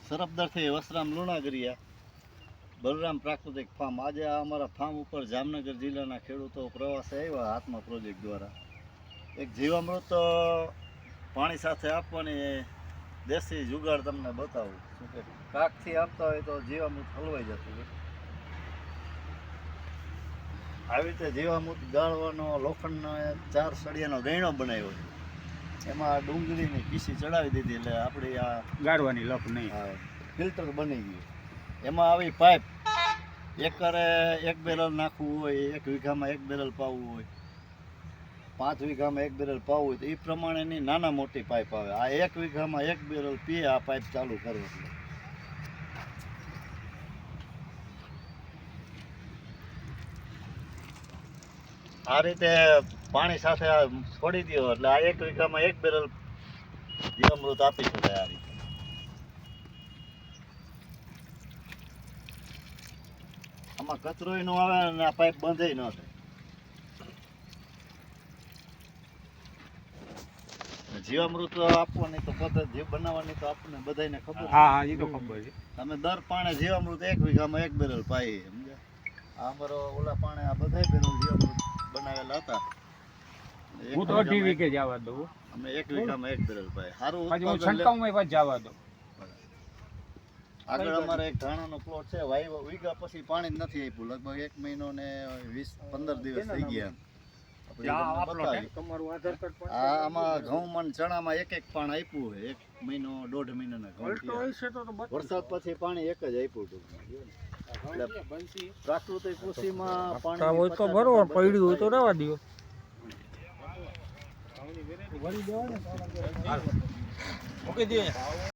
સરપદરથી વસરામ લુણાગરિયા બલરામ પ્રાકૃતિક ફાર્મ. આજે આ અમારા ફાર્મ ઉપર જામનગર જિલ્લાના ખેડૂતો પ્રવાસે આવ્યા આત્મા પ્રોજેક્ટ દ્વારા. એક જીવામૃત પાણી સાથે આપવાની દેશી જુગાડ તમને બતાવું. શું કે કાકથી આપતા હોય તો જીવામૃત હલવાઈ જતું હોય. આવી રીતે જીવામૃત ગાળવાનો લોખંડનો 4 સળિયાનો ગયણો બનાવ્યો છે. એમાં ડુંગળીની પીસી ચડાવી દીધી એટલે આપણી આ ગાળવાની લપ નહીં. ફિલ્ટર બની ગયું. એમાં આવી પાઇપ એકરે 1 બેરલ નાખવું હોય, 1 વીઘામાં 1 બેરલ પાવવું હોય, 5 વીઘામાં 1 બેરલ પાવવું હોય તો એ પ્રમાણેની નાના મોટી પાઇપ આવે. આ 1 વીઘામાં 1 બેરલ પીએ આ પાઇપ ચાલુ કરવો. આ રીતે પાણી સાથે છોડી દો એટલે આ 1 વીઘામાં 1 બેરલ જીવામૃત આપી શકાય. આ રીતે આમાં કચરોય ન આવે અને આ પાઇપ બંધ ન થાય. જીવામૃત આપવાની તો પદ્ધતિ બનાવવાની તો આપણને બધાને ખબર. હા, એ તો ખબર છે. તમે દર પાણે જીવામૃત 1 વીઘામાં 1 બેરલ પાઈ સમજ્યા. આ અમારો ઓલા પાણે આ બધા બેરલ જીવામૃત બનાવેલા હતા. હું તો 2 વીઘે જવા દઉં. અમે 1 વીઘામાં 1 બેરલ પાઈ. સારું પછી હું છંટકાવમાં પાછું જવા દઉં. આગળ અમારે એક ધાણાનો પ્લોટ છે. વીઘા પછી પાણી નથી આપ્યું. લગભગ 1 મહિનો ને 20-15 દિવસ થઈ ગયા. આમાં ઘઉંમાં ને ચણામાં 1 પાણ આપ્યું હોય. 1 મહિનો 1.5 મહિનાના ઘઉં. વરસાદ પછી પાણી એક જ આપ્યું હતું. પ્રાકૃતિક કૃષિમાં પાણી હોય તો બરોબર, પડ્યું હોય તો રહેવા દો. ઓકે દે.